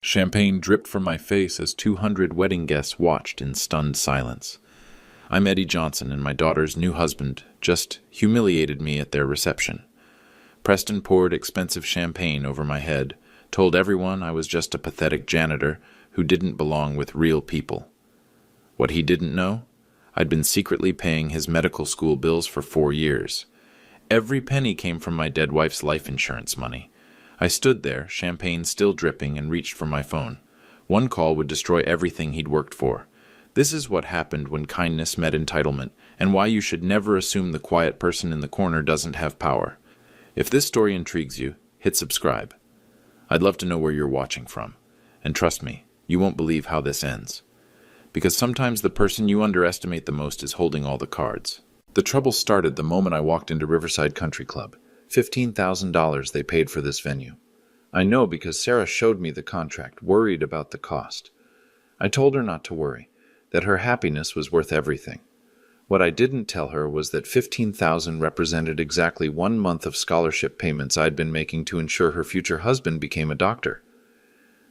Champagne dripped from my face as 200 wedding guests watched in stunned silence. I'm Eddie Johnson, and my daughter's new husband just humiliated me at their reception. Preston poured expensive champagne over my head, told everyone I was just a pathetic janitor who didn't belong with real people. What he didn't know? I'd been secretly paying his medical school bills for 4 years. Every penny came from my dead wife's life insurance money. I stood there, champagne still dripping, and reached for my phone. One call would destroy everything he'd worked for. This is what happened when kindness met entitlement, and why you should never assume the quiet person in the corner doesn't have power. If this story intrigues you, hit subscribe. I'd love to know where you're watching from. And trust me, you won't believe how this ends. Because sometimes the person you underestimate the most is holding all the cards. The trouble started the moment I walked into Riverside Country Club. $15,000 they paid for this venue. I know because Sarah showed me the contract, worried about the cost. I told her not to worry, that her happiness was worth everything. What I didn't tell her was that $15,000 represented exactly 1 month of scholarship payments I'd been making to ensure her future husband became a doctor.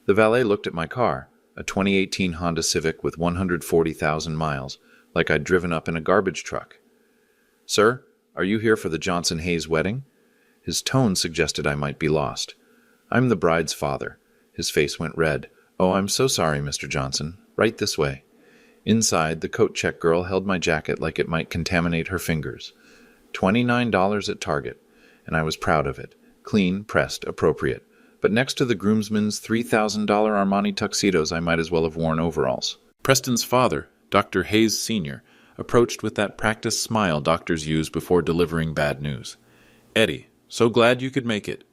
The valet looked at my car, a 2018 Honda Civic with 140,000 miles, like I'd driven up in a garbage truck. "Sir, are you here for the Johnson-Hayes wedding?" His tone suggested I might be lost. "I'm the bride's father." His face went red. "Oh, I'm so sorry, Mr. Johnson. Right this way." Inside, the coat check girl held my jacket like it might contaminate her fingers. $29 at Target, and I was proud of it. Clean, pressed, appropriate. But next to the groomsmen's $3,000 Armani tuxedos, I might as well have worn overalls. Preston's father, Dr. Hayes Sr., approached with that practiced smile doctors use before delivering bad news. "Eddie, so glad you could make it."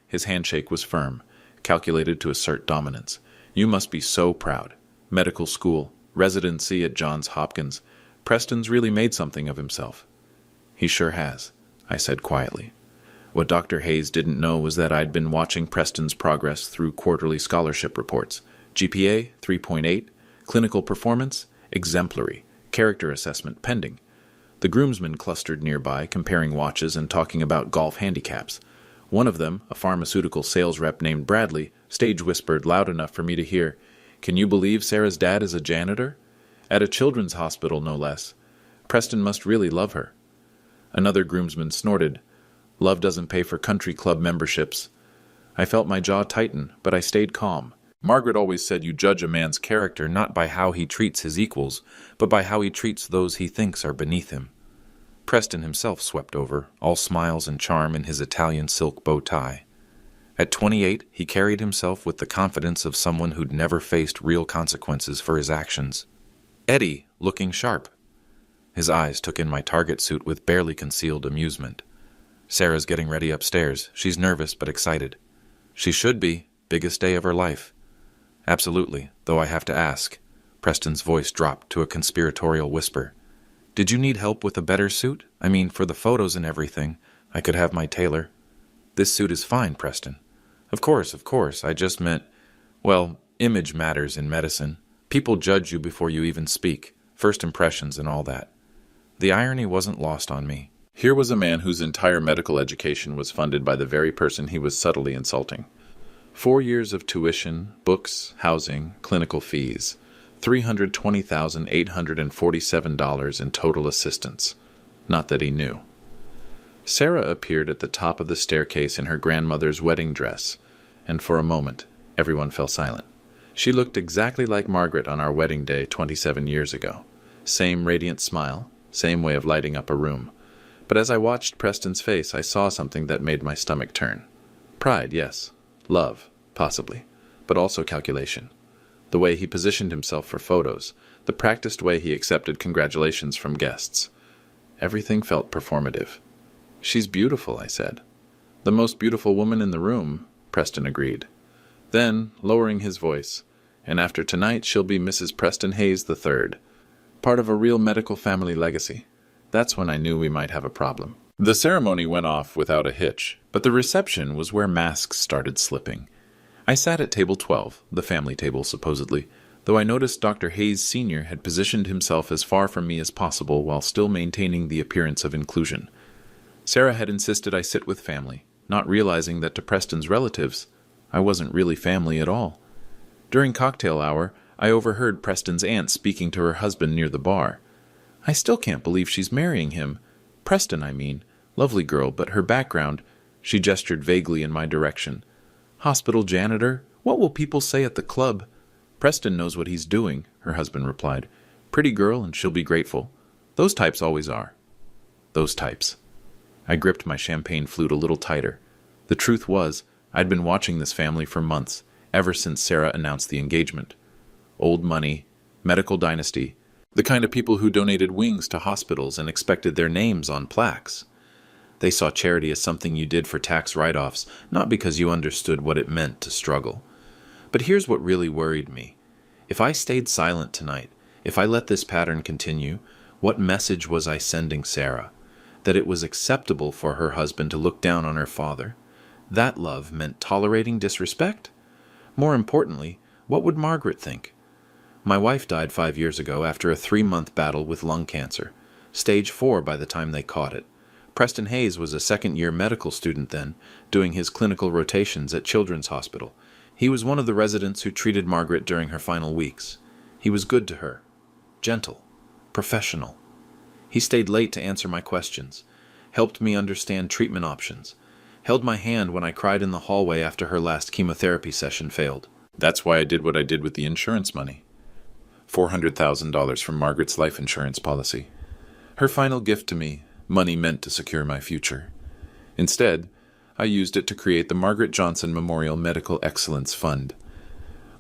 His handshake was firm, calculated to assert dominance. "You must be so proud. Medical school, residency at Johns Hopkins. Preston's really made something of himself." "He sure has," I said quietly. What Dr. Hayes didn't know was that I'd been watching Preston's progress through quarterly scholarship reports. GPA, 3.8, clinical performance, exemplary, character assessment pending. The groomsmen clustered nearby, comparing watches and talking about golf handicaps. One of them, a pharmaceutical sales rep named Bradley, stage whispered loud enough for me to hear, "Can you believe Sarah's dad is a janitor? At a children's hospital, no less. Preston must really love her." Another groomsman snorted, "Love doesn't pay for country club memberships." I felt my jaw tighten, but I stayed calm. Margaret always said you judge a man's character not by how he treats his equals, but by how he treats those he thinks are beneath him. Preston himself swept over, all smiles and charm in his Italian silk bow tie. At 28, he carried himself with the confidence of someone who'd never faced real consequences for his actions. Eddie, looking sharp. His eyes took in my target suit with barely concealed amusement. "Sarah's getting ready upstairs. She's nervous but excited." "She should be. Biggest day of her life." "Absolutely, though I have to ask." Preston's voice dropped to a conspiratorial whisper. "Did you need help with a better suit? I mean, for the photos and everything. I could have my tailor." "This suit is fine, Preston." Of course. I just meant, well, image matters in medicine. People judge you before you even speak. First impressions and all that." The irony wasn't lost on me. Here was a man whose entire medical education was funded by the very person he was subtly insulting. 4 years of tuition, books, housing, clinical fees. $320,847 in total assistance. Not that he knew. Sarah appeared at the top of the staircase in her grandmother's wedding dress, and for a moment, everyone fell silent. She looked exactly like Margaret on our wedding day 27 years ago. Same radiant smile, same way of lighting up a room. But as I watched Preston's face, I saw something that made my stomach turn. Pride, yes. Love, possibly. But also calculation. The way he positioned himself for photos. The practiced way he accepted congratulations from guests. Everything felt performative. "She's beautiful," I said. "The most beautiful woman in the room," Preston agreed. Then, lowering his voice, "And after tonight she'll be Mrs. Preston Hayes III. Part of a real medical family legacy." That's when I knew we might have a problem. The ceremony went off without a hitch, but the reception was where masks started slipping. I sat at table 12, the family table supposedly, though I noticed Dr. Hayes Sr. had positioned himself as far from me as possible while still maintaining the appearance of inclusion. Sarah had insisted I sit with family, not realizing that to Preston's relatives, I wasn't really family at all. During cocktail hour, I overheard Preston's aunt speaking to her husband near the bar. I still can't believe she's marrying him. Preston, I mean. Lovely girl, but her background. She gestured vaguely in my direction. Hospital janitor? What will people say at the club? Preston knows what he's doing, her husband replied. Pretty girl, and she'll be grateful. Those types always are. Those types. I gripped my champagne flute a little tighter. The truth was, I'd been watching this family for months, ever since Sarah announced the engagement. Old money, medical dynasty, the kind of people who donated wings to hospitals and expected their names on plaques. They saw charity as something you did for tax write-offs, not because you understood what it meant to struggle. But here's what really worried me. If I stayed silent tonight, if I let this pattern continue, what message was I sending Sarah? That it was acceptable for her husband to look down on her father? That love meant tolerating disrespect? More importantly, what would Margaret think? My wife died 5 years ago after a 3-month battle with lung cancer, stage 4 by the time they caught it. Preston Hayes was a second-year medical student then, doing his clinical rotations at Children's Hospital. He was one of the residents who treated Margaret during her final weeks. He was good to her, gentle, professional. He stayed late to answer my questions, helped me understand treatment options, held my hand when I cried in the hallway after her last chemotherapy session failed. That's why I did what I did with the insurance money. $400,000 from Margaret's life insurance policy. Her final gift to me, money meant to secure my future. Instead, I used it to create the Margaret Johnson Memorial Medical Excellence Fund,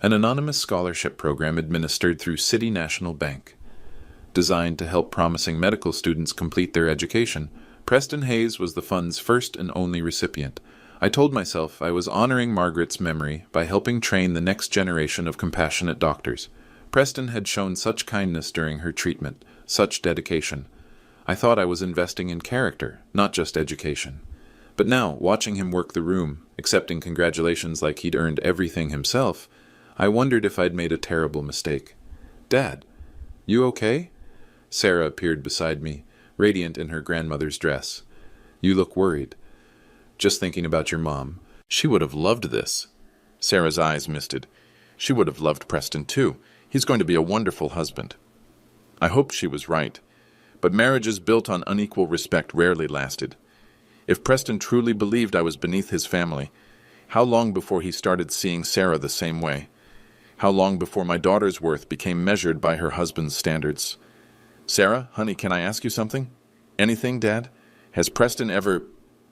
an anonymous scholarship program administered through City National Bank. Designed to help promising medical students complete their education, Preston Hayes was the fund's first and only recipient. I told myself I was honoring Margaret's memory by helping train the next generation of compassionate doctors. Preston had shown such kindness during her treatment, such dedication. I thought I was investing in character, not just education. But now, watching him work the room, accepting congratulations like he'd earned everything himself, I wondered if I'd made a terrible mistake. Dad, you okay? Sarah appeared beside me, radiant in her grandmother's dress. You look worried. Just thinking about your mom. She would have loved this. Sarah's eyes misted. She would have loved Preston too. He's going to be a wonderful husband. I hoped she was right. But marriages built on unequal respect rarely lasted. If Preston truly believed I was beneath his family, how long before he started seeing Sarah the same way? How long before my daughter's worth became measured by her husband's standards? Sarah, honey, can I ask you something? Anything, Dad? Has Preston ever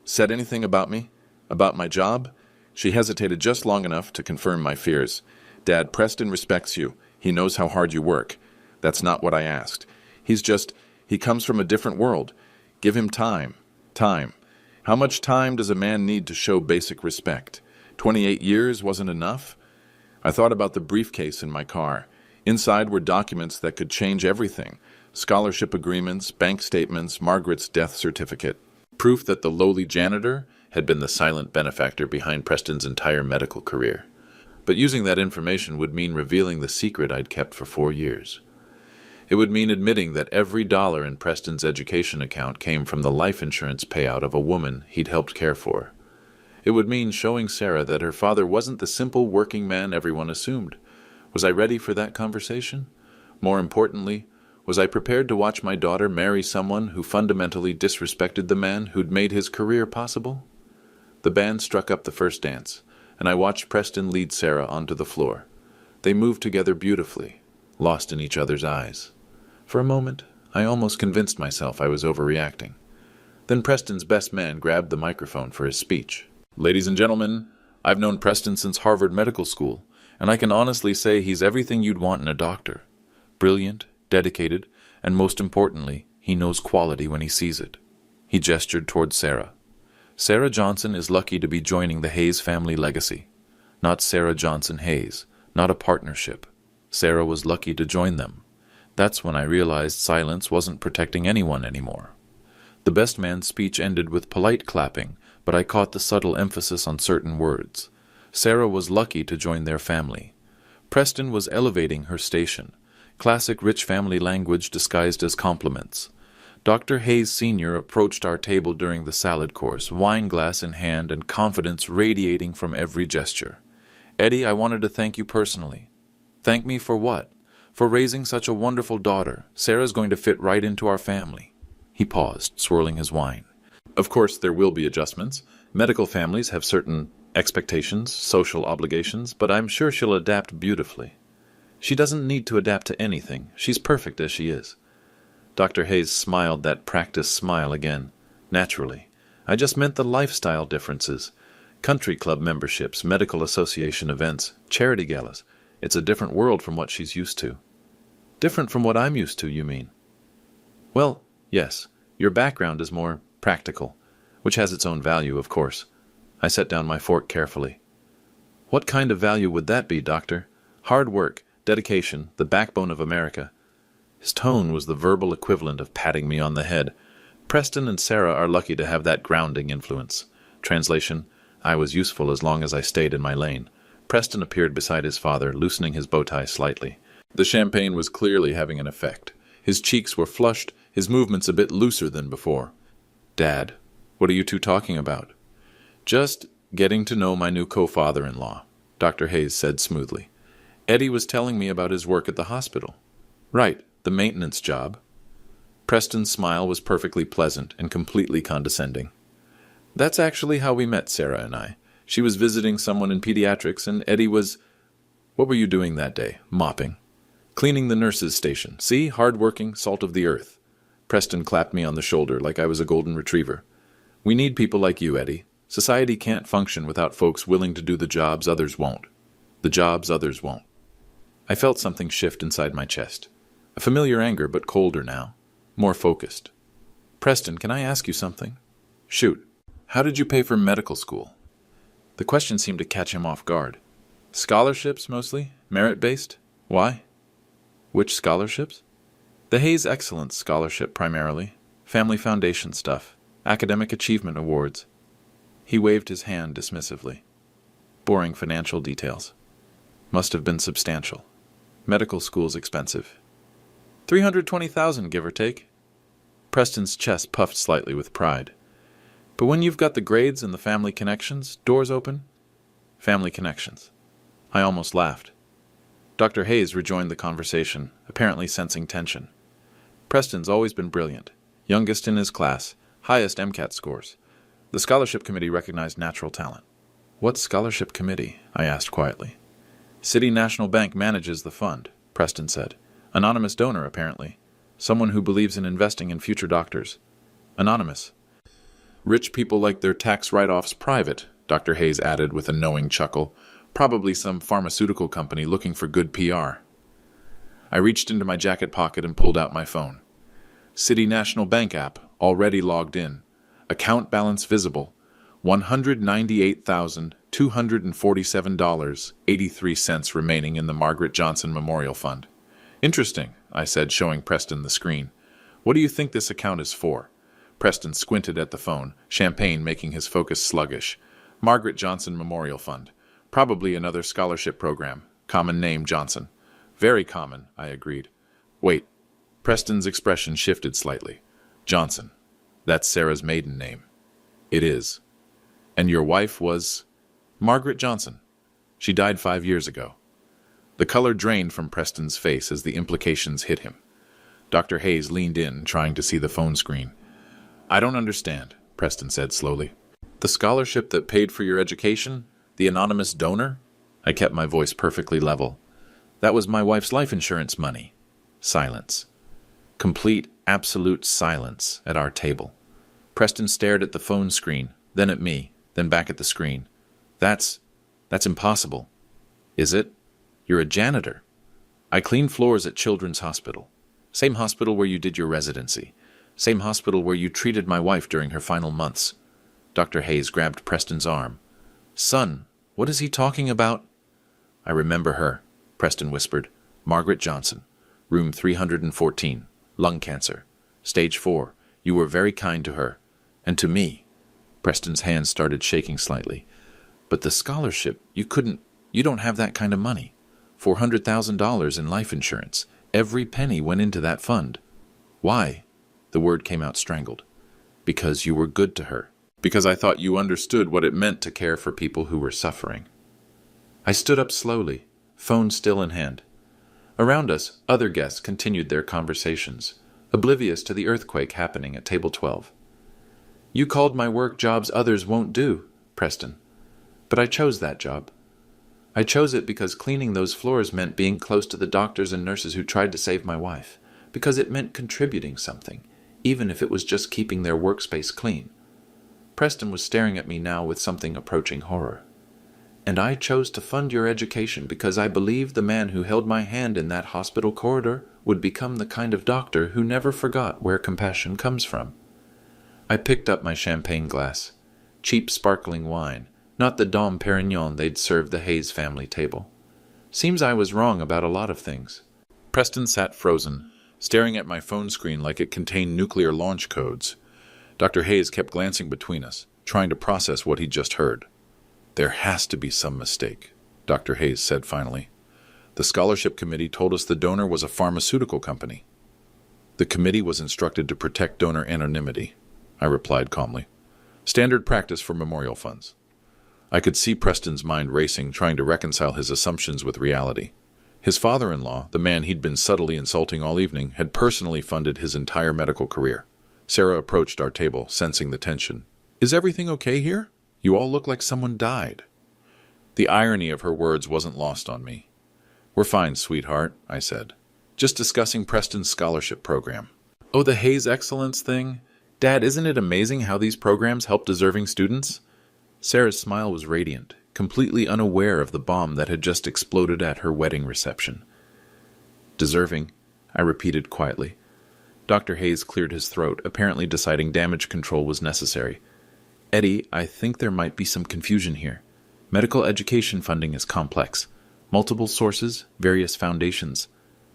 said anything about me? About my job? She hesitated just long enough to confirm my fears. Dad, Preston respects you. He knows how hard you work. That's not what I asked. He comes from a different world. Give him time. Time. How much time does a man need to show basic respect? 28 years wasn't enough? I thought about the briefcase in my car. Inside were documents that could change everything. Scholarship agreements, bank statements, Margaret's death certificate. Proof that the lowly janitor had been the silent benefactor behind Preston's entire medical career. But using that information would mean revealing the secret I'd kept for 4 years. It would mean admitting that every dollar in Preston's education account came from the life insurance payout of a woman he'd helped care for. It would mean showing Sarah that her father wasn't the simple working man everyone assumed. Was I ready for that conversation? More importantly, was I prepared to watch my daughter marry someone who fundamentally disrespected the man who'd made his career possible? The band struck up the first dance, and I watched Preston lead Sarah onto the floor. They moved together beautifully, lost in each other's eyes. For a moment, I almost convinced myself I was overreacting. Then Preston's best man grabbed the microphone for his speech. Ladies and gentlemen, I've known Preston since Harvard Medical School, and I can honestly say he's everything you'd want in a doctor. Brilliant, dedicated, and most importantly, he knows quality when he sees it. He gestured toward Sarah. Sarah Johnson is lucky to be joining the Hayes family legacy. Not Sarah Johnson Hayes, not a partnership. Sarah was lucky to join them. That's when I realized silence wasn't protecting anyone anymore. The best man's speech ended with polite clapping, but I caught the subtle emphasis on certain words. Sarah was lucky to join their family. Preston was elevating her station. Classic rich family language disguised as compliments. Dr. Hayes Sr. approached our table during the salad course, wine glass in hand and confidence radiating from every gesture. Eddie, I wanted to thank you personally. Thank me for what? For raising such a wonderful daughter. Sarah's going to fit right into our family. He paused, swirling his wine. Of course, there will be adjustments. Medical families have certain expectations, social obligations, but I'm sure she'll adapt beautifully. She doesn't need to adapt to anything. She's perfect as she is. Dr. Hayes smiled that practiced smile again, naturally. I just meant the lifestyle differences. Country club memberships, medical association events, charity galas. It's a different world from what she's used to. Different from what I'm used to, you mean? Well, yes. Your background is more practical, which has its own value, of course. I set down my fork carefully. What kind of value would that be, Doctor? Hard work, dedication, the backbone of America. His tone was the verbal equivalent of patting me on the head. Preston and Sarah are lucky to have that grounding influence. Translation, I was useful as long as I stayed in my lane. Preston appeared beside his father, loosening his bow tie slightly. The champagne was clearly having an effect. His cheeks were flushed, his movements a bit looser than before. Dad, what are you two talking about? Just getting to know my new co-father-in-law, Dr. Hayes said smoothly. Eddie was telling me about his work at the hospital. Right, the maintenance job. Preston's smile was perfectly pleasant and completely condescending. That's actually how we met, Sarah and I. She was visiting someone in pediatrics, and Eddie was... What were you doing that day? Mopping. Cleaning the nurses' station. See? Hard-working, salt of the earth. Preston clapped me on the shoulder like I was a golden retriever. We need people like you, Eddie. Society can't function without folks willing to do the jobs others won't. The jobs others won't. I felt something shift inside my chest. A familiar anger, but colder now. More focused. Preston, can I ask you something? Shoot. How did you pay for medical school? The question seemed to catch him off guard. Scholarships, mostly? Merit-based? Why? Which scholarships? The Hayes Excellence Scholarship, primarily. Family Foundation stuff. Academic Achievement Awards. He waved his hand dismissively. Boring financial details. Must have been substantial. Medical school's expensive. $320,000, give or take. Preston's chest puffed slightly with pride. But when you've got the grades and the family connections, doors open. Family connections. I almost laughed. Dr. Hayes rejoined the conversation, apparently sensing tension. Preston's always been brilliant. Youngest in his class. Highest MCAT scores. The scholarship committee recognized natural talent. What scholarship committee? I asked quietly. City National Bank manages the fund, Preston said. Anonymous donor, apparently. Someone who believes in investing in future doctors. Anonymous. Rich people like their tax write-offs private, Dr. Hayes added with a knowing chuckle. Probably some pharmaceutical company looking for good PR. I reached into my jacket pocket and pulled out my phone. City National Bank app, already logged in. Account balance visible. $198,247.83 remaining in the Margaret Johnson Memorial Fund. Interesting, I said, showing Preston the screen. What do you think this account is for? Preston squinted at the phone, champagne making his focus sluggish. Margaret Johnson Memorial Fund. Probably another scholarship program. Common name, Johnson. Very common, I agreed. Wait. Preston's expression shifted slightly. Johnson. That's Sarah's maiden name. It is. And your wife was... Margaret Johnson. She died 5 years ago. The color drained from Preston's face as the implications hit him. Dr. Hayes leaned in, trying to see the phone screen. I don't understand, Preston said slowly. The scholarship that paid for your education? The anonymous donor? I kept my voice perfectly level. That was my wife's life insurance money. Silence. Complete, absolute silence at our table. Preston stared at the phone screen, then at me, then back at the screen. That's impossible. Is it? You're a janitor. I clean floors at Children's Hospital. Same hospital where you did your residency. Same hospital where you treated my wife during her final months. Dr. Hayes grabbed Preston's arm. Son, what is he talking about? I remember her, Preston whispered. Margaret Johnson, room 314, lung cancer, stage 4. You were very kind to her. And to me. Preston's hands started shaking slightly. But the scholarship, you don't have that kind of money. $400,000 in life insurance. Every penny went into that fund. Why? The word came out strangled. Because you were good to her. Because I thought you understood what it meant to care for people who were suffering. I stood up slowly, phone still in hand. Around us, other guests continued their conversations, oblivious to the earthquake happening at table 12. You called my work jobs others won't do, Preston. But I chose that job. I chose it because cleaning those floors meant being close to the doctors and nurses who tried to save my wife, because it meant contributing something, even if it was just keeping their workspace clean. Preston was staring at me now with something approaching horror. And I chose to fund your education because I believed the man who held my hand in that hospital corridor would become the kind of doctor who never forgot where compassion comes from. I picked up my champagne glass. Cheap sparkling wine, not the Dom Perignon they'd served the Hayes family table. Seems I was wrong about a lot of things. Preston sat frozen, staring at my phone screen like it contained nuclear launch codes. Dr. Hayes kept glancing between us, trying to process what he'd just heard. There has to be some mistake, Dr. Hayes said finally. The scholarship committee told us the donor was a pharmaceutical company. The committee was instructed to protect donor anonymity, I replied calmly. Standard practice for memorial funds. I could see Preston's mind racing, trying to reconcile his assumptions with reality. His father-in-law, the man he'd been subtly insulting all evening, had personally funded his entire medical career. Sarah approached our table, sensing the tension. Is everything okay here? You all look like someone died. The irony of her words wasn't lost on me. We're fine, sweetheart, I said. Just discussing Preston's scholarship program. Oh, the Hayes Excellence thing? Dad, isn't it amazing how these programs help deserving students? Sarah's smile was radiant, completely unaware of the bomb that had just exploded at her wedding reception. Deserving, I repeated quietly. Dr. Hayes cleared his throat, apparently deciding damage control was necessary. Eddie, I think there might be some confusion here. Medical education funding is complex. Multiple sources, various foundations.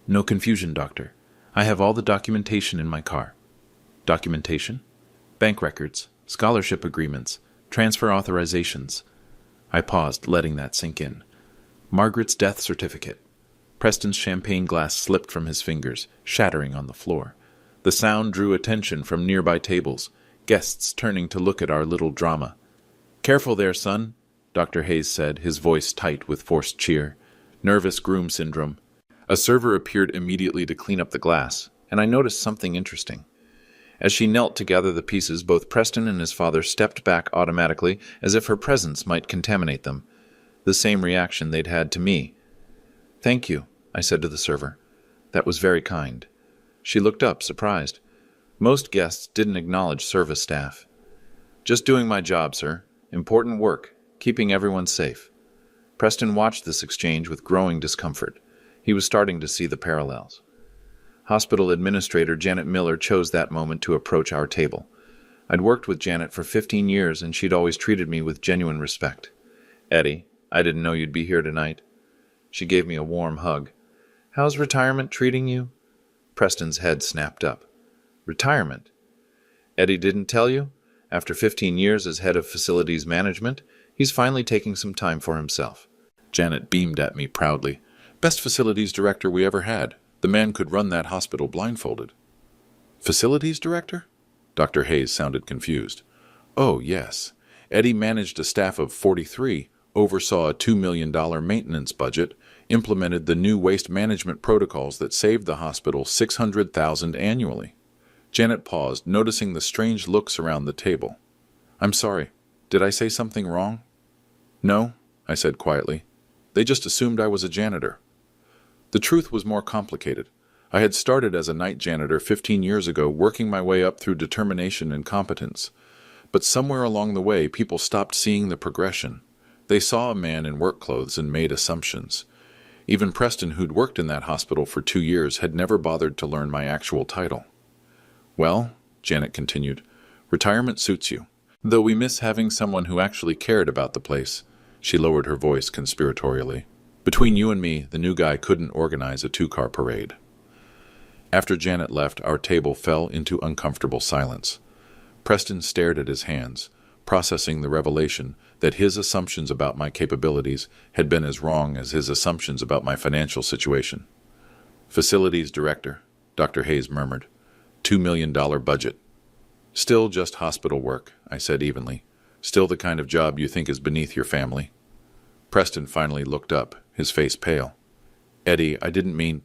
No confusion, doctor. I have all the documentation in my car. Documentation? Bank records, scholarship agreements, transfer authorizations. I paused, letting that sink in. Margaret's death certificate. Preston's champagne glass slipped from his fingers, shattering on the floor. The sound drew attention from nearby tables, guests turning to look at our little drama. Careful there, son, Dr. Hayes said, his voice tight with forced cheer. Nervous groom syndrome. A server appeared immediately to clean up the glass, and I noticed something interesting. As she knelt to gather the pieces, both Preston and his father stepped back automatically, as if her presence might contaminate them. The same reaction they'd had to me. Thank you, I said to the server. That was very kind. She looked up, surprised. Most guests didn't acknowledge service staff. Just doing my job, sir. Important work, keeping everyone safe. Preston watched this exchange with growing discomfort. He was starting to see the parallels. Hospital administrator Janet Miller chose that moment to approach our table. I'd worked with Janet for 15 years, and she'd always treated me with genuine respect. Eddie, I didn't know you'd be here tonight. She gave me a warm hug. How's retirement treating you? Preston's head snapped up. Retirement? Eddie didn't tell you? After 15 years as head of facilities management, he's finally taking some time for himself. Janet beamed at me proudly. Best facilities director we ever had. The man could run that hospital blindfolded. Facilities director? Dr. Hayes sounded confused. Oh, yes. Eddie managed a staff of 43, oversaw a $2 million maintenance budget, implemented the new waste management protocols that saved the hospital $600,000 annually. Janet paused, noticing the strange looks around the table. I'm sorry. Did I say something wrong? No, I said quietly. They just assumed I was a janitor. The truth was more complicated. I had started as a night janitor 15 years ago, working my way up through determination and competence. But somewhere along the way, people stopped seeing the progression. They saw a man in work clothes and made assumptions. Even Preston, who'd worked in that hospital for 2 years, had never bothered to learn my actual title. Well, Janet continued, retirement suits you. Though we miss having someone who actually cared about the place. She lowered her voice conspiratorially. Between you and me, the new guy couldn't organize a 2-car parade. After Janet left, our table fell into uncomfortable silence. Preston stared at his hands, processing the revelation that his assumptions about my capabilities had been as wrong as his assumptions about my financial situation. Facilities director, Dr. Hayes murmured. $2 million budget. Still just hospital work, I said evenly. Still the kind of job you think is beneath your family. Preston finally looked up, his face pale. Eddie, I didn't mean...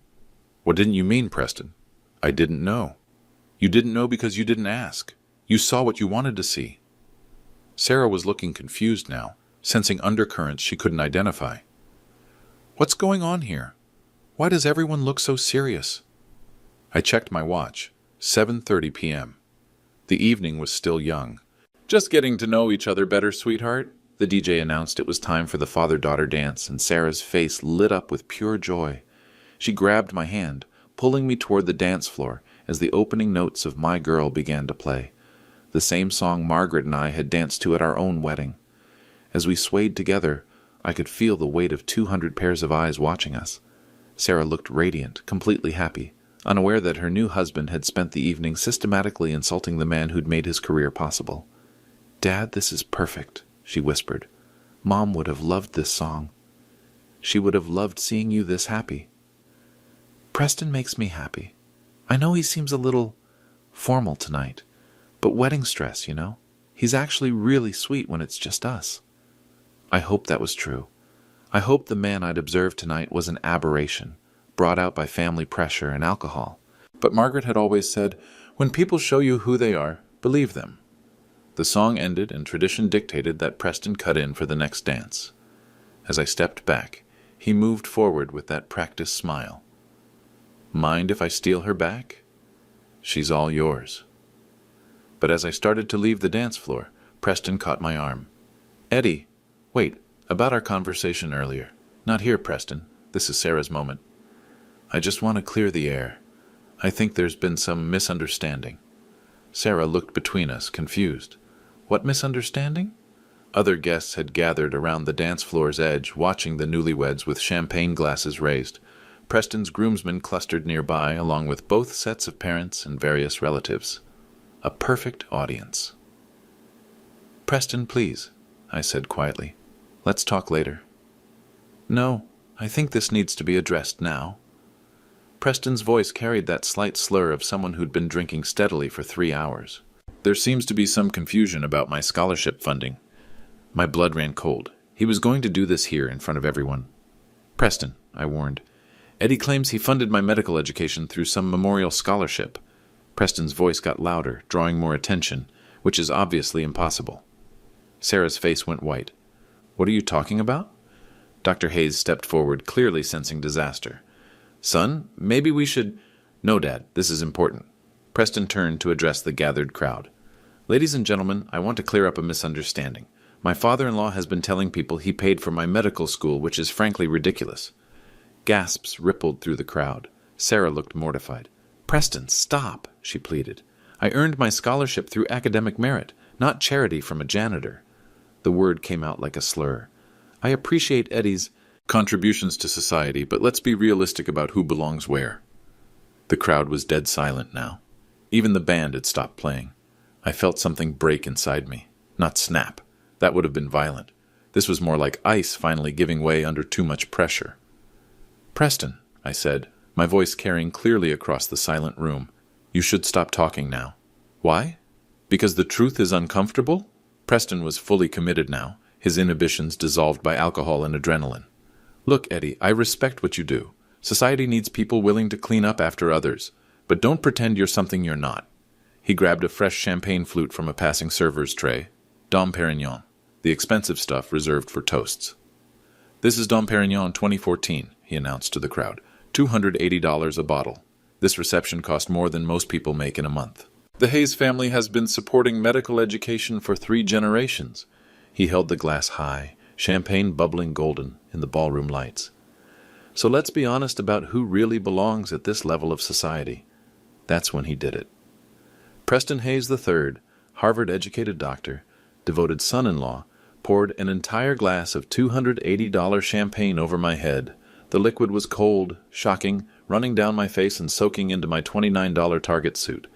What didn't you mean, Preston? I didn't know. You didn't know because you didn't ask. You saw what you wanted to see. Sarah was looking confused now, sensing undercurrents she couldn't identify. What's going on here? Why does everyone look so serious? I checked my watch. 7:30 p.m. The evening was still young. Just getting to know each other better, sweetheart. The DJ announced it was time for the father-daughter dance, and Sarah's face lit up with pure joy. She grabbed my hand, pulling me toward the dance floor as the opening notes of My Girl began to play, the same song Margaret and I had danced to at our own wedding. As we swayed together, I could feel the weight of 200 pairs of eyes watching us. Sarah looked radiant, completely happy, unaware that her new husband had spent the evening systematically insulting the man who'd made his career possible. "Dad, this is perfect," she whispered. "Mom would have loved this song. She would have loved seeing you this happy." "Preston makes me happy. I know he seems a little formal tonight, but wedding stress, you know. He's actually really sweet when it's just us." I hoped that was true. I hoped the man I'd observed tonight was an aberration, brought out by family pressure and alcohol. But Margaret had always said, when people show you who they are, believe them. The song ended, and tradition dictated that Preston cut in for the next dance. As I stepped back, he moved forward with that practiced smile. "Mind if I steal her back? She's all yours." But as I started to leave the dance floor, Preston caught my arm. "Eddie, wait, about our conversation earlier. Not here, Preston. This is Sarah's moment. I just want to clear the air. I think there's been some misunderstanding." Sarah looked between us, confused. What misunderstanding? Other guests had gathered around the dance floor's edge, watching the newlyweds with champagne glasses raised. Preston's groomsmen clustered nearby, along with both sets of parents and various relatives. A perfect audience. "Preston, please," I said quietly. "Let's talk later." "No, I think this needs to be addressed now." Preston's voice carried that slight slur of someone who'd been drinking steadily for 3 hours. "There seems to be some confusion about my scholarship funding." My blood ran cold. He was going to do this here in front of everyone. "Preston," I warned. "Eddie claims he funded my medical education through some memorial scholarship." Preston's voice got louder, drawing more attention, which is obviously impossible. Sarah's face went white. "What are you talking about?" Dr. Hayes stepped forward, clearly sensing disaster. "Son, maybe we should—" "No, Dad, this is important." Preston turned to address the gathered crowd. "Ladies and gentlemen, I want to clear up a misunderstanding. My father-in-law has been telling people he paid for my medical school, which is frankly ridiculous." Gasps rippled through the crowd. Sarah looked mortified. "Preston, stop," she pleaded. "I earned my scholarship through academic merit, not charity from a janitor." The word came out like a slur. "I appreciate Eddie's contributions to society, but let's be realistic about who belongs where." The crowd was dead silent now. Even the band had stopped playing. I felt something break inside me. Not snap. That would have been violent. This was more like ice finally giving way under too much pressure. "Preston," I said, my voice carrying clearly across the silent room, "you should stop talking now." "Why? Because the truth is uncomfortable?" Preston was fully committed now, his inhibitions dissolved by alcohol and adrenaline. "Look, Eddie, I respect what you do. Society needs people willing to clean up after others, but don't pretend you're something you're not." He grabbed a fresh champagne flute from a passing server's tray. Dom Perignon, the expensive stuff reserved for toasts. "This is Dom Perignon 2014, he announced to the crowd. $280 a bottle. This reception cost more than most people make in a month. The Hayes family has been supporting medical education for 3 generations. He held the glass high, champagne bubbling golden in the ballroom lights. "So let's be honest about who really belongs at this level of society." That's when he did it. Preston Hayes III, Harvard-educated doctor, devoted son-in-law, poured an entire glass of $280 champagne over my head. The liquid was cold, shocking, running down my face and soaking into my $29 Target suit.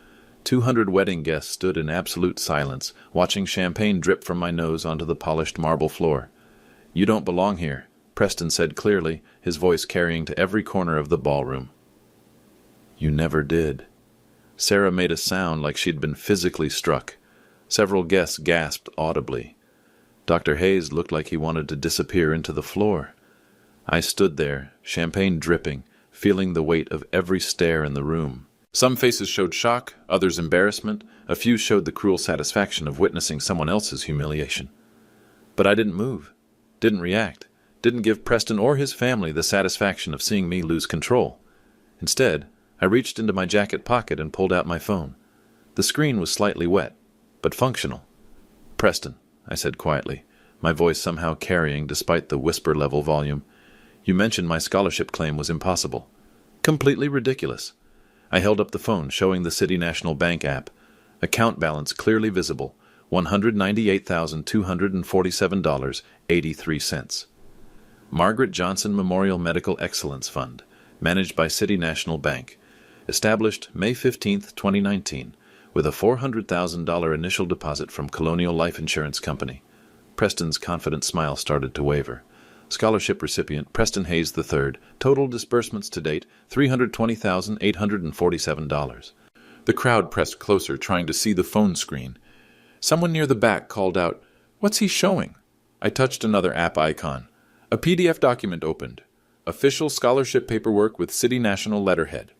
200 wedding guests stood in absolute silence, watching champagne drip from my nose onto the polished marble floor. "You don't belong here," Preston said clearly, his voice carrying to every corner of the ballroom. "You never did." Sarah made a sound like she'd been physically struck. Several guests gasped audibly. Dr. Hayes looked like he wanted to disappear into the floor. I stood there, champagne dripping, feeling the weight of every stare in the room. Some faces showed shock, others embarrassment, a few showed the cruel satisfaction of witnessing someone else's humiliation. But I didn't move, didn't react, didn't give Preston or his family the satisfaction of seeing me lose control. Instead, I reached into my jacket pocket and pulled out my phone. The screen was slightly wet, but functional. "Preston," I said quietly, my voice somehow carrying despite the whisper-level volume. "You mentioned my scholarship claim was impossible. Completely ridiculous." I held up the phone, showing the City National Bank app. Account balance clearly visible, $198,247.83. Margaret Johnson Memorial Medical Excellence Fund, managed by City National Bank. Established May 15, 2019, with a $400,000 initial deposit from Colonial Life Insurance Company. Preston's confident smile started to waver. Scholarship recipient Preston Hayes III. Total disbursements to date, $320,847. The crowd pressed closer, trying to see the phone screen. Someone near the back called out, "What's he showing?" I touched another app icon. A PDF document opened. Official scholarship paperwork with City National letterhead.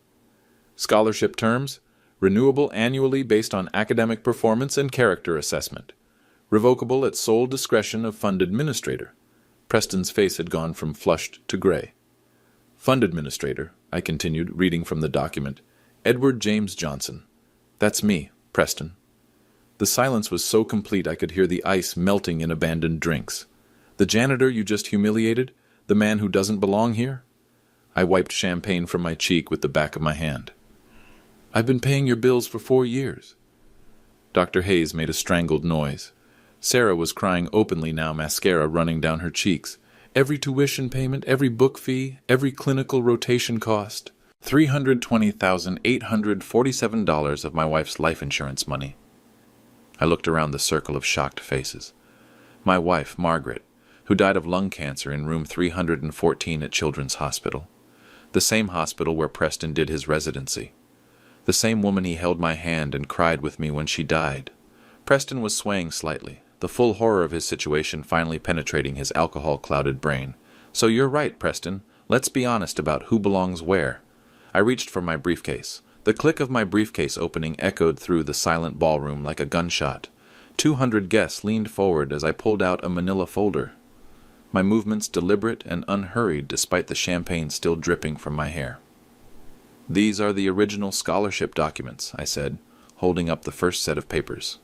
Scholarship terms: renewable annually based on academic performance and character assessment. Revocable at sole discretion of fund administrator. Preston's face had gone from flushed to gray. Fund administrator, I continued, reading from the document. Edward James Johnson. That's me, Preston. The silence was so complete I could hear the ice melting in abandoned drinks. The janitor you just humiliated? The man who doesn't belong here? I wiped champagne from my cheek with the back of my hand. I've been paying your bills for 4 years. Dr. Hayes made a strangled noise. Sarah was crying openly now, mascara running down her cheeks. Every tuition payment, every book fee, every clinical rotation cost. $320,847 of my wife's life insurance money. I looked around the circle of shocked faces. My wife, Margaret, who died of lung cancer in room 314 at Children's Hospital. The same hospital where Preston did his residency. The same woman he held my hand and cried with me when she died. Preston was swaying slightly, the full horror of his situation finally penetrating his alcohol-clouded brain. So you're right, Preston. Let's be honest about who belongs where. I reached for my briefcase. The click of my briefcase opening echoed through the silent ballroom like a gunshot. 200 guests leaned forward as I pulled out a manila folder. My movements deliberate and unhurried despite the champagne still dripping from my hair. These are the original scholarship documents, I said, holding up the first set of papers.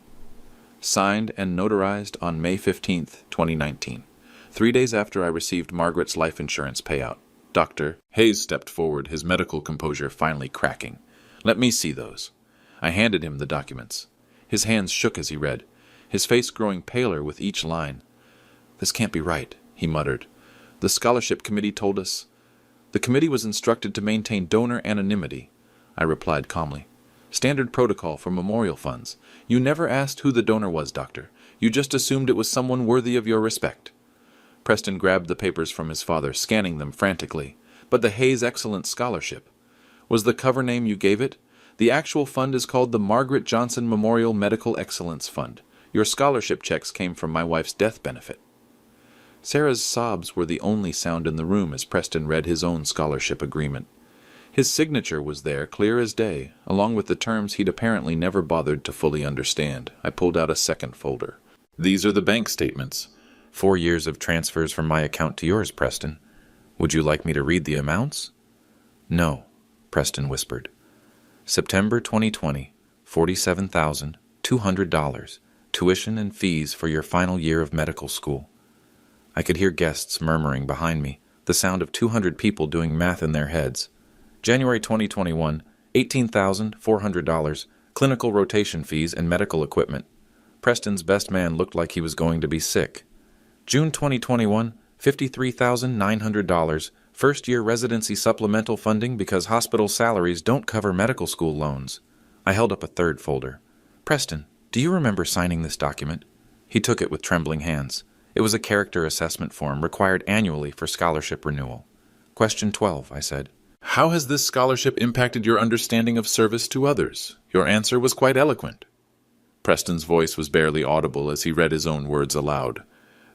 Signed and notarized on May 15, 2019, 3 days after I received Margaret's life insurance payout. Dr. Hayes stepped forward, his medical composure finally cracking. Let me see those. I handed him the documents. His hands shook as he read, his face growing paler with each line. This can't be right, he muttered. The scholarship committee told us. The committee was instructed to maintain donor anonymity, I replied calmly. Standard protocol for memorial funds. You never asked who the donor was, Doctor. You just assumed it was someone worthy of your respect. Preston grabbed the papers from his father, scanning them frantically. But the Hayes Excellence Scholarship. Was the cover name you gave it? The actual fund is called the Margaret Johnson Memorial Medical Excellence Fund. Your scholarship checks came from my wife's death benefit. Sarah's sobs were the only sound in the room as Preston read his own scholarship agreement. His signature was there, clear as day, along with the terms he'd apparently never bothered to fully understand. I pulled out a second folder. These are the bank statements. 4 years of transfers from my account to yours, Preston. Would you like me to read the amounts? No, Preston whispered. September 2020, $47,200, tuition and fees for your final year of medical school. I could hear guests murmuring behind me, the sound of 200 people doing math in their heads. January 2021, $18,400, clinical rotation fees and medical equipment. Preston's best man looked like he was going to be sick. June 2021, $53,900, first-year residency supplemental funding because hospital salaries don't cover medical school loans. I held up a third folder. Preston, do you remember signing this document? He took it with trembling hands. It was a character assessment form required annually for scholarship renewal. Question 12, I said. How has this scholarship impacted your understanding of service to others? Your answer was quite eloquent. Preston's voice was barely audible as he read his own words aloud.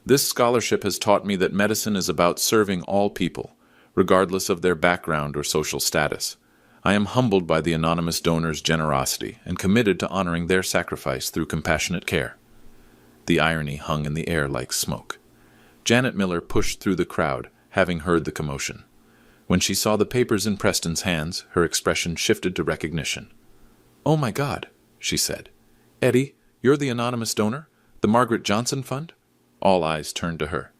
This scholarship has taught me that medicine is about serving all people, regardless of their background or social status. I am humbled by the anonymous donor's generosity and committed to honoring their sacrifice through compassionate care." The irony hung in the air like smoke. Janet Miller pushed through the crowd, having heard the commotion. When she saw the papers in Preston's hands, her expression shifted to recognition. "Oh my God," she said. "Eddie, you're the anonymous donor? The Margaret Johnson Fund?" All eyes turned to her.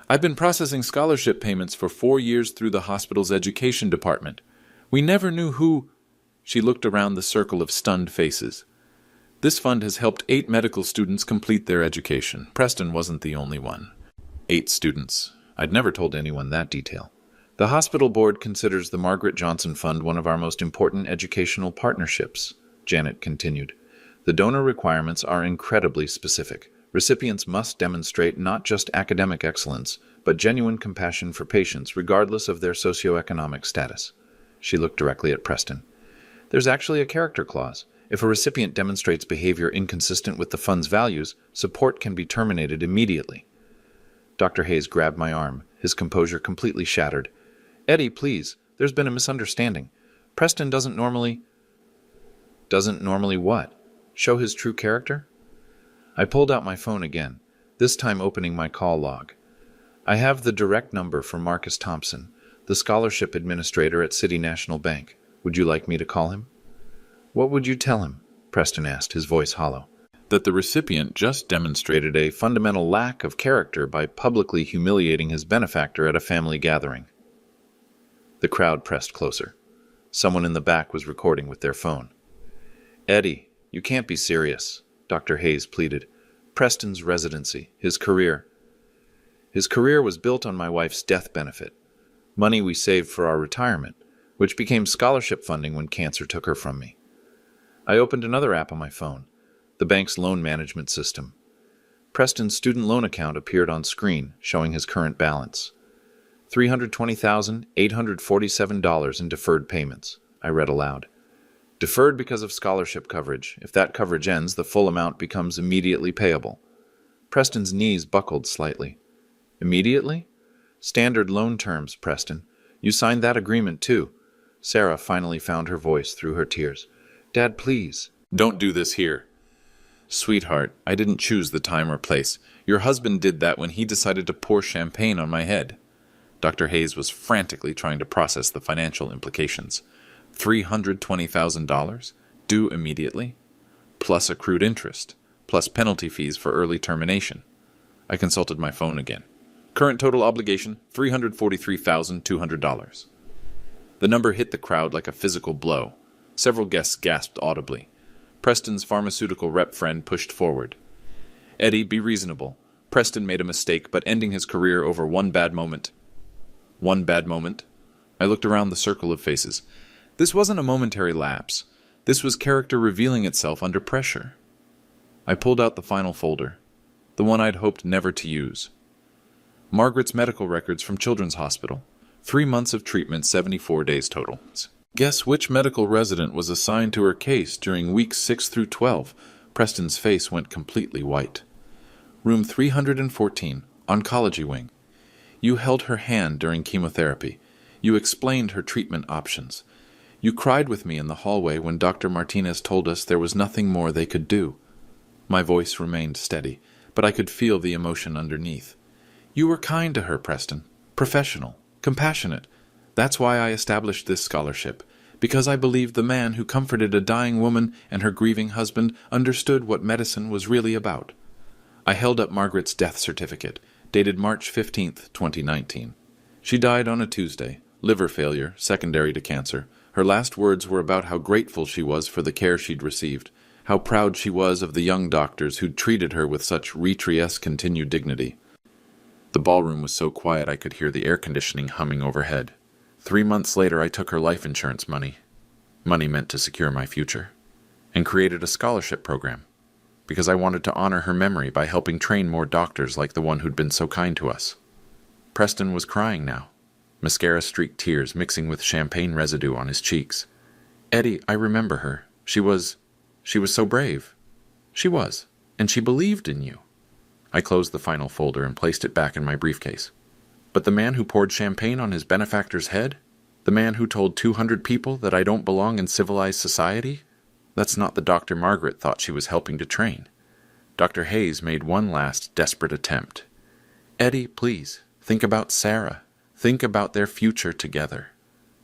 "I've been processing scholarship payments for 4 years through the hospital's education department. We never knew who—" She looked around the circle of stunned faces. "This fund has helped 8 medical students complete their education. Preston wasn't the only one." 8 students. I'd never told anyone that detail. "The hospital board considers the Margaret Johnson Fund one of our most important educational partnerships," Janet continued. "The donor requirements are incredibly specific. Recipients must demonstrate not just academic excellence, but genuine compassion for patients regardless of their socioeconomic status." She looked directly at Preston. "There's actually a character clause. If a recipient demonstrates behavior inconsistent with the fund's values, support can be terminated immediately." Dr. Hayes grabbed my arm, his composure completely shattered. "Eddie, please, there's been a misunderstanding. Preston doesn't normally—" "Doesn't normally what? Show his true character?" I pulled out my phone again, this time opening my call log. "I have the direct number for Marcus Thompson, the scholarship administrator at City National Bank. Would you like me to call him?" "What would you tell him?" Preston asked, his voice hollow. "That the recipient just demonstrated a fundamental lack of character by publicly humiliating his benefactor at a family gathering." The crowd pressed closer. Someone in the back was recording with their phone. "Eddie, you can't be serious," Dr. Hayes pleaded. "Preston's residency, his career. His career was built on my wife's death benefit, money we saved for our retirement, which became scholarship funding when cancer took her from me." I opened another app on my phone, the bank's loan management system. Preston's student loan account appeared on screen, showing his current balance. $320,847 in deferred payments, I read aloud. "Deferred because of scholarship coverage. If that coverage ends, the full amount becomes immediately payable." Preston's knees buckled slightly. "Immediately?" "Standard loan terms, Preston. You signed that agreement too." Sarah finally found her voice through her tears. "Dad, please." "Don't do this here." "Sweetheart, I didn't choose the time or place. Your husband did that when he decided to pour champagne on my head." Dr. Hayes was frantically trying to process the financial implications. $320,000, due immediately, plus accrued interest, plus penalty fees for early termination. I consulted my phone again. Current total obligation, $343,200. The number hit the crowd like a physical blow. Several guests gasped audibly. Preston's pharmaceutical rep friend pushed forward. "Eddie, be reasonable. Preston made a mistake, but ending his career over one bad moment." "One bad moment?" I looked around the circle of faces. This wasn't a momentary lapse. This was character revealing itself under pressure. I pulled out the final folder, the one I'd hoped never to use. Margaret's medical records from Children's Hospital. 3 months of treatment, 74 days total. Guess which medical resident was assigned to her case during weeks 6 through 12? Preston's face went completely white. Room 314, oncology wing. You held her hand during chemotherapy. You explained her treatment options. You cried with me in the hallway when Dr. Martinez told us there was nothing more they could do. My voice remained steady, but I could feel the emotion underneath. You were kind to her, Preston. Professional. Compassionate. That's why I established this scholarship, because I believed the man who comforted a dying woman and her grieving husband understood what medicine was really about. I held up Margaret's death certificate, dated March 15th, 2019. She died on a Tuesday, liver failure, secondary to cancer. Her last words were about how grateful she was for the care she'd received, how proud she was of the young doctors who'd treated her with such retriesque continued dignity. The ballroom was so quiet I could hear the air conditioning humming overhead. 3 months later I took her life insurance money meant to secure my future, and created a scholarship program, because I wanted to honor her memory by helping train more doctors like the one who'd been so kind to us. Preston was crying now, mascara-streaked tears mixing with champagne residue on his cheeks. "Eddie, I remember her. She was so brave. She was, and she believed in you." I closed the final folder and placed it back in my briefcase. But the man who poured champagne on his benefactor's head? The man who told 200 people that I don't belong in civilized society? That's not the Dr. Margaret thought she was helping to train. Dr. Hayes made one last desperate attempt. Eddie, please, think about Sarah. Think about their future together.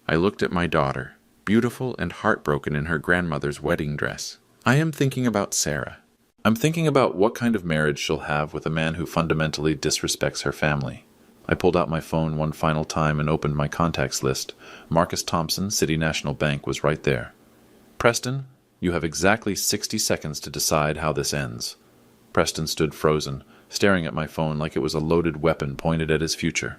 I looked at my daughter, beautiful and heartbroken in her grandmother's wedding dress. I am thinking about Sarah. I'm thinking about what kind of marriage she'll have with a man who fundamentally disrespects her family. I pulled out my phone one final time and opened my contacts list. Marcus Thompson, City National Bank, was right there. Preston, you have exactly 60 seconds to decide how this ends. Preston stood frozen, staring at my phone like it was a loaded weapon pointed at his future.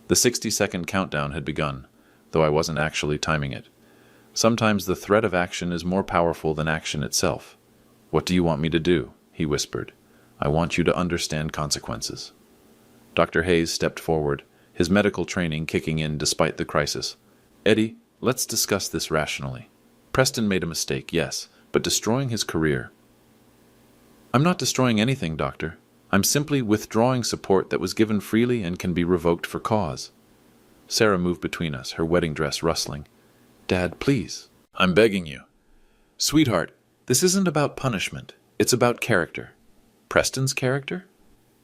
The 60-second countdown had begun, though I wasn't actually timing it. Sometimes the threat of action is more powerful than action itself. What do you want me to do? He whispered. I want you to understand consequences. Dr. Hayes stepped forward, his medical training kicking in despite the crisis. Eddie, let's discuss this rationally. Preston made a mistake, yes, but destroying his career. I'm not destroying anything, Doctor. I'm simply withdrawing support that was given freely and can be revoked for cause. Sarah moved between us, her wedding dress rustling. Dad, please. I'm begging you. Sweetheart, this isn't about punishment. It's about character. Preston's character?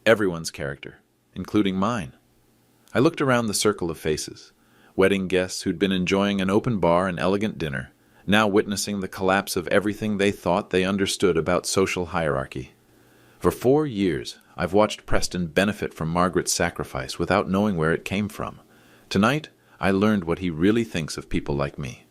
Everyone's character, including mine. I looked around the circle of faces. Wedding guests who'd been enjoying an open bar and elegant dinner, now witnessing the collapse of everything they thought they understood about social hierarchy. For 4 years, I've watched Preston benefit from Margaret's sacrifice without knowing where it came from. Tonight, I learned what he really thinks of people like me.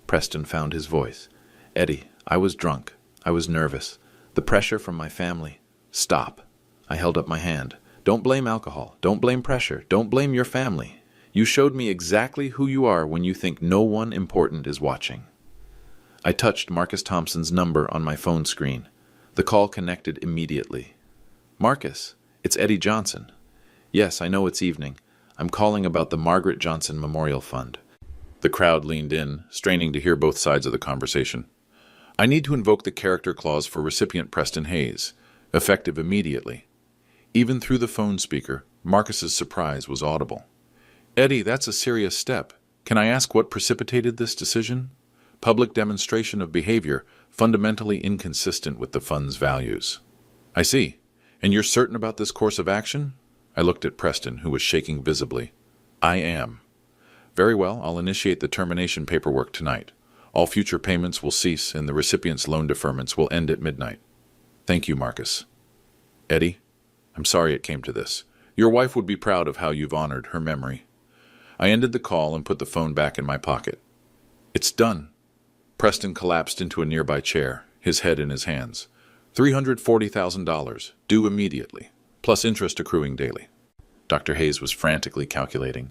Preston found his voice. Eddie, I was drunk. I was nervous. The pressure from my family. Stop. I held up my hand. Don't blame alcohol. Don't blame pressure. Don't blame your family. You showed me exactly who you are when you think no one important is watching. I touched Marcus Thompson's number on my phone screen. The call connected immediately. Marcus, it's Eddie Johnson. Yes, I know it's evening. I'm calling about the Margaret Johnson Memorial Fund. The crowd leaned in, straining to hear both sides of the conversation. I need to invoke the character clause for recipient Preston Hayes, effective immediately. Even through the phone speaker, Marcus's surprise was audible. Eddie, that's a serious step. Can I ask what precipitated this decision? Public demonstration of behavior fundamentally inconsistent with the fund's values. I see. And you're certain about this course of action? I looked at Preston, who was shaking visibly. I am. Very well, I'll initiate the termination paperwork tonight. All future payments will cease and the recipient's loan deferments will end at midnight. Thank you, Marcus. Eddie, I'm sorry it came to this. Your wife would be proud of how you've honored her memory. I ended the call and put the phone back in my pocket. It's done. Preston collapsed into a nearby chair, his head in his hands. $340,000, due immediately, plus interest accruing daily. Dr. Hayes was frantically calculating.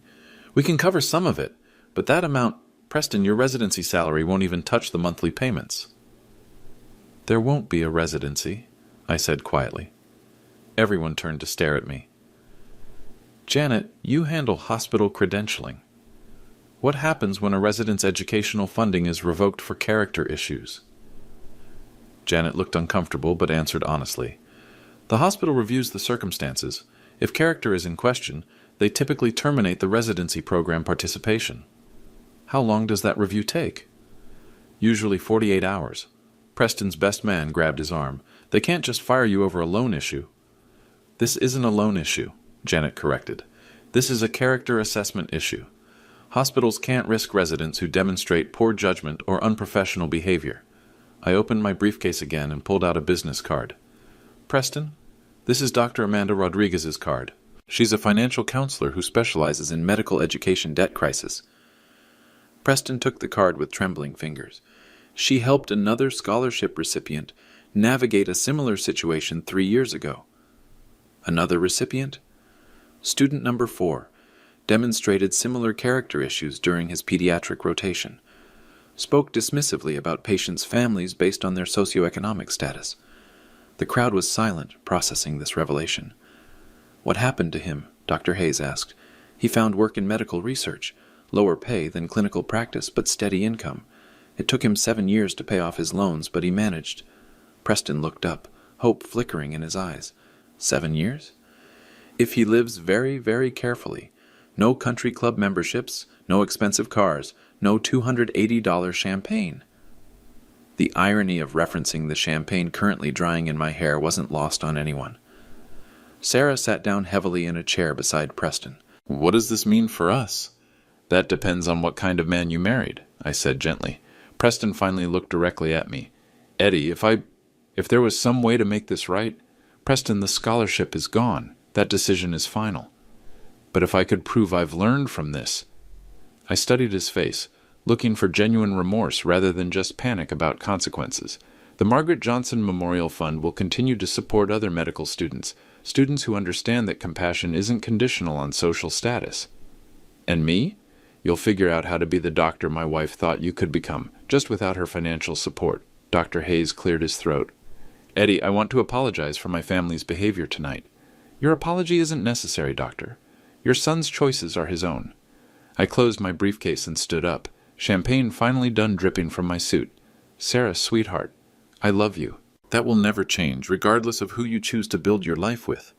We can cover some of it, but that amount, Preston, your residency salary won't even touch the monthly payments. There won't be a residency, I said quietly. Everyone turned to stare at me. Janet, you handle hospital credentialing. What happens when a resident's educational funding is revoked for character issues? Janet looked uncomfortable but answered honestly. The hospital reviews the circumstances. If character is in question, they typically terminate the residency program participation. How long does that review take? Usually 48 hours. Preston's best man grabbed his arm. They can't just fire you over a loan issue. This isn't a loan issue, Janet corrected. This is a character assessment issue. Hospitals can't risk residents who demonstrate poor judgment or unprofessional behavior. I opened my briefcase again and pulled out a business card. Preston, this is Dr. Amanda Rodriguez's card. She's a financial counselor who specializes in medical education debt crisis. Preston took the card with trembling fingers. She helped another scholarship recipient navigate a similar situation 3 years ago. Another recipient? Student number 4 demonstrated similar character issues during his pediatric rotation. Spoke dismissively about patients' families based on their socioeconomic status. The crowd was silent, processing this revelation. What happened to him? Dr. Hayes asked. He found work in medical research, lower pay than clinical practice, but steady income. It took him 7 years to pay off his loans, but he managed. Preston looked up, hope flickering in his eyes. 7 years? If he lives very, very carefully, No country club memberships, no expensive cars, no $280 champagne. The irony of referencing the champagne currently drying in my hair wasn't lost on anyone. Sarah sat down heavily in a chair beside Preston. "What does this mean for us?" "That depends on what kind of man you married," I said gently. Preston finally looked directly at me. "Eddie, if there was some way to make this right, Preston, the scholarship is gone. That decision is final. But if I could prove I've learned from this..." I studied his face, looking for genuine remorse rather than just panic about consequences. The Margaret Johnson Memorial Fund will continue to support other medical students who understand that compassion isn't conditional on social status. And me? You'll figure out how to be the doctor my wife thought you could become, just without her financial support. Dr. Hayes cleared his throat. "Eddie, I want to apologize for my family's behavior tonight." "Your apology isn't necessary, doctor. Your son's choices are his own." I closed my briefcase and stood up, champagne finally done dripping from my suit. "Sarah, sweetheart, I love you. That will never change, regardless of who you choose to build your life with."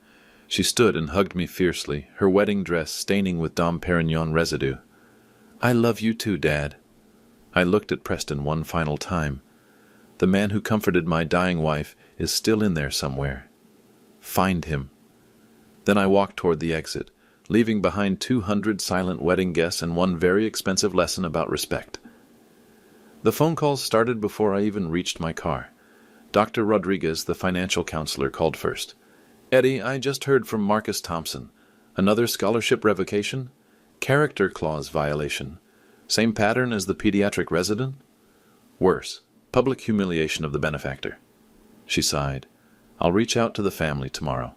She stood and hugged me fiercely, her wedding dress staining with Dom Perignon residue. "I love you too, Dad." I looked at Preston one final time. The man who comforted my dying wife is still in there somewhere. Find him. Then I walked toward the exit, leaving behind 200 silent wedding guests and one very expensive lesson about respect. The phone calls started before I even reached my car. Dr. Rodriguez, the financial counselor, called first. "Eddie, I just heard from Marcus Thompson. Another scholarship revocation? Character clause violation. Same pattern as the pediatric resident? Worse, public humiliation of the benefactor." She sighed. "I'll reach out to the family tomorrow.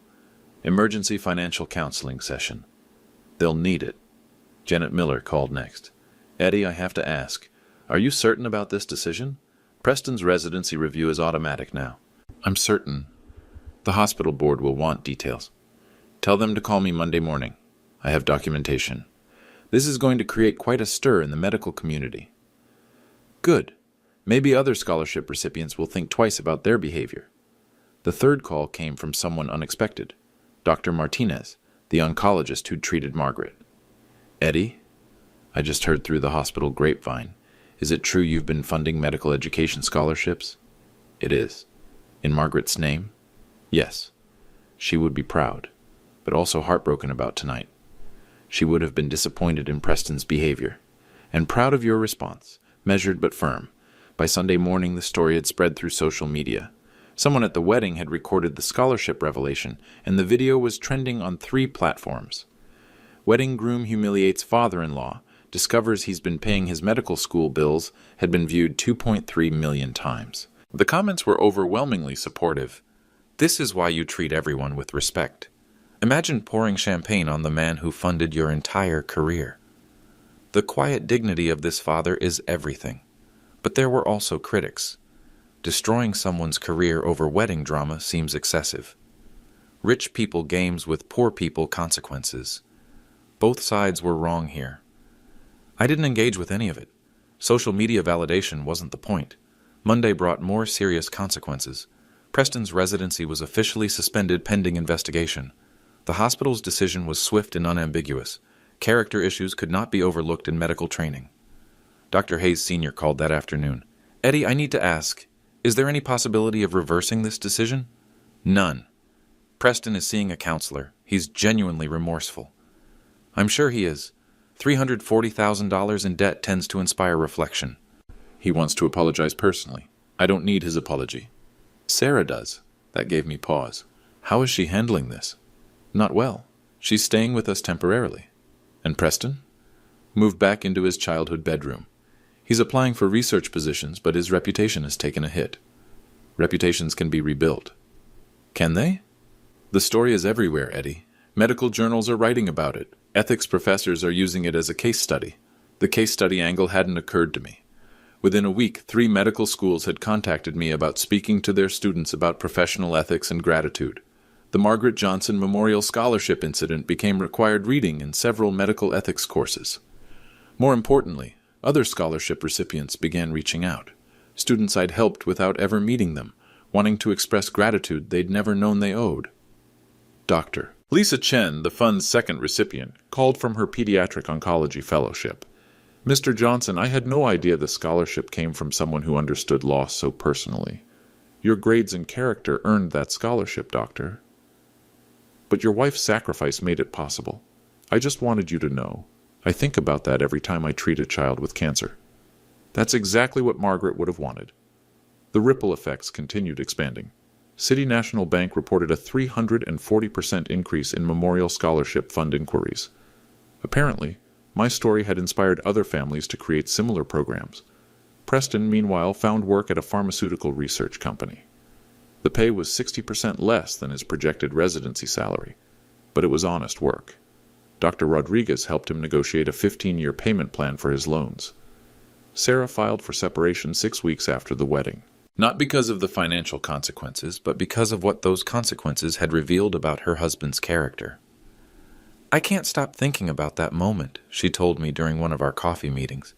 Emergency financial counseling session. They'll need it." Janet Miller called next. "Eddie, I have to ask, are you certain about this decision? Preston's residency review is automatic now." "I'm certain. The hospital board will want details. Tell them to call me Monday morning. I have documentation. This is going to create quite a stir in the medical community." "Good. Maybe other scholarship recipients will think twice about their behavior." The third call came from someone unexpected. Dr. Martinez, the oncologist who'd treated Margaret. "Eddie, I just heard through the hospital grapevine. Is it true you've been funding medical education scholarships?" "It is." "In Margaret's name?" "Yes." She would be proud, but also heartbroken about tonight. She would have been disappointed in Preston's behavior, and proud of your response, measured but firm. By Sunday morning, the story had spread through social media. Someone at the wedding had recorded the scholarship revelation, and the video was trending on 3 platforms. Wedding groom humiliates father-in-law, discovers he's been paying his medical school bills, had been viewed 2.3 million times. The comments were overwhelmingly supportive. "This is why you treat everyone with respect. Imagine pouring champagne on the man who funded your entire career." The quiet dignity of this father is everything. But there were also critics. Destroying someone's career over wedding drama seems excessive. Rich people games with poor people consequences. Both sides were wrong here. I didn't engage with any of it. Social media validation wasn't the point. Monday brought more serious consequences. Preston's residency was officially suspended pending investigation. The hospital's decision was swift and unambiguous. Character issues could not be overlooked in medical training. Dr. Hayes Sr. called that afternoon. "Eddie, I need to ask, is there any possibility of reversing this decision?" "None. Preston is seeing a counselor. He's genuinely remorseful." "I'm sure he is. $340,000 in debt tends to inspire reflection." "He wants to apologize personally. I don't need his apology." "Sarah does." That gave me pause. "How is she handling this?" "Not well. She's staying with us temporarily." "And Preston?" "Moved back into his childhood bedroom. He's applying for research positions, but his reputation has taken a hit." "Reputations can be rebuilt." "Can they?" "The story is everywhere, Eddie. Medical journals are writing about it. Ethics professors are using it as a case study. The case study angle hadn't occurred to me. Within a week, 3 medical schools had contacted me about speaking to their students about professional ethics and gratitude. The Margaret Johnson Memorial Scholarship incident became required reading in several medical ethics courses. More importantly, other scholarship recipients began reaching out. Students I'd helped without ever meeting them, wanting to express gratitude they'd never known they owed. "Doctor, Lisa Chen, the fund's second recipient, called from her pediatric oncology fellowship. Mr. Johnson, I had no idea the scholarship came from someone who understood loss so personally. Your grades and character earned that scholarship, doctor. But your wife's sacrifice made it possible. I just wanted you to know. I think about that every time I treat a child with cancer. That's exactly what Margaret would have wanted. The ripple effects continued expanding. City National Bank reported a 340% increase in Memorial Scholarship Fund inquiries. Apparently, my story had inspired other families to create similar programs. Preston, meanwhile, found work at a pharmaceutical research company. The pay was 60% less than his projected residency salary, but it was honest work. Dr. Rodriguez helped him negotiate a 15-year payment plan for his loans. Sarah filed for separation 6 weeks after the wedding. Not because of the financial consequences, but because of what those consequences had revealed about her husband's character. I can't stop thinking about that moment, she told me during one of our coffee meetings.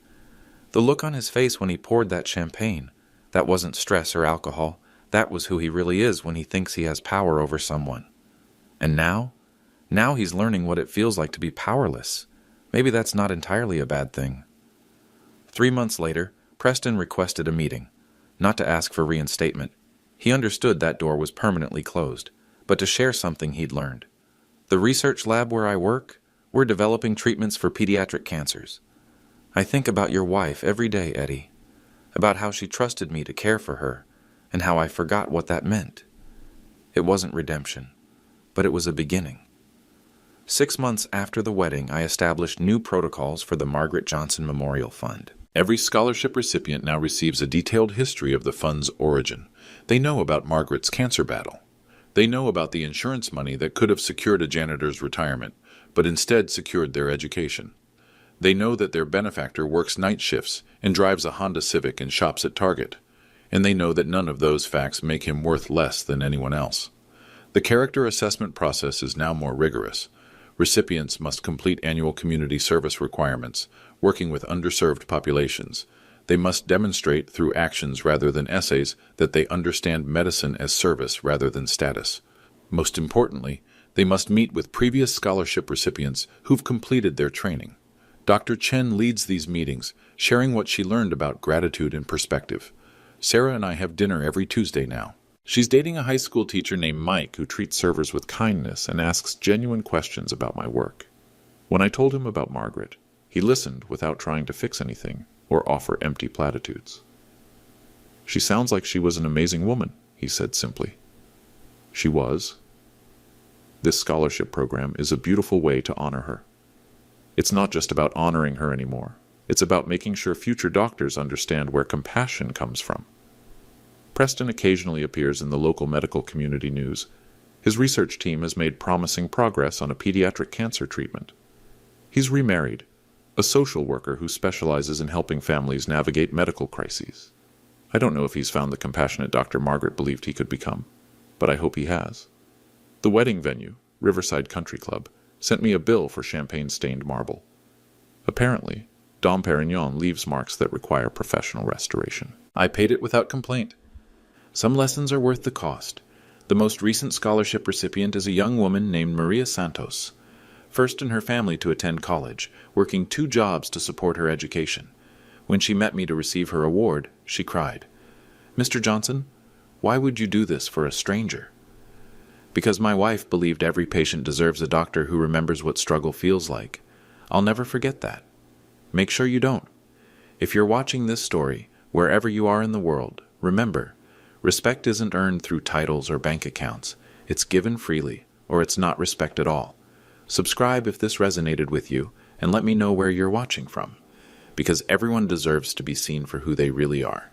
The look on his face when he poured that champagne. That wasn't stress or alcohol. That was who he really is when he thinks he has power over someone. And now he's learning what it feels like to be powerless. Maybe that's not entirely a bad thing. 3 months later, Preston requested a meeting. Not to ask for reinstatement. He understood that door was permanently closed, but to share something he'd learned. The research lab where I work, we're developing treatments for pediatric cancers. I think about your wife every day, Eddie. About how she trusted me to care for her, and how I forgot what that meant. It wasn't redemption, but it was a beginning. 6 months after the wedding, I established new protocols for the Margaret Johnson Memorial Fund. Every scholarship recipient now receives a detailed history of the fund's origin. They know about Margaret's cancer battle. They know about the insurance money that could have secured a janitor's retirement, but instead secured their education. They know that their benefactor works night shifts and drives a Honda Civic and shops at Target. And they know that none of those facts make him worth less than anyone else. The character assessment process is now more rigorous. Recipients must complete annual community service requirements, working with underserved populations. They must demonstrate through actions rather than essays that they understand medicine as service rather than status. Most importantly, they must meet with previous scholarship recipients who've completed their training. Dr. Chen leads these meetings, sharing what she learned about gratitude and perspective. Sarah and I have dinner every Tuesday now. She's dating a high school teacher named Mike who treats servers with kindness and asks genuine questions about my work. When I told him about Margaret, he listened without trying to fix anything or offer empty platitudes. She sounds like she was an amazing woman, he said simply. She was. This scholarship program is a beautiful way to honor her. It's not just about honoring her anymore. It's about making sure future doctors understand where compassion comes from. Preston occasionally appears in the local medical community news. His research team has made promising progress on a pediatric cancer treatment. He's remarried, a social worker who specializes in helping families navigate medical crises. I don't know if he's found the compassionate Dr. Margaret believed he could become, but I hope he has. The wedding venue, Riverside Country Club, sent me a bill for champagne-stained marble. Apparently, Dom Perignon leaves marks that require professional restoration. I paid it without complaint. Some lessons are worth the cost. The most recent scholarship recipient is a young woman named Maria Santos, first in her family to attend college, working 2 jobs to support her education. When she met me to receive her award, she cried, "Mr. Johnson, why would you do this for a stranger?" Because my wife believed every patient deserves a doctor who remembers what struggle feels like. I'll never forget that. Make sure you don't. If you're watching this story, wherever you are in the world, remember, respect isn't earned through titles or bank accounts. It's given freely, or it's not respect at all. Subscribe if this resonated with you, and let me know where you're watching from, because everyone deserves to be seen for who they really are.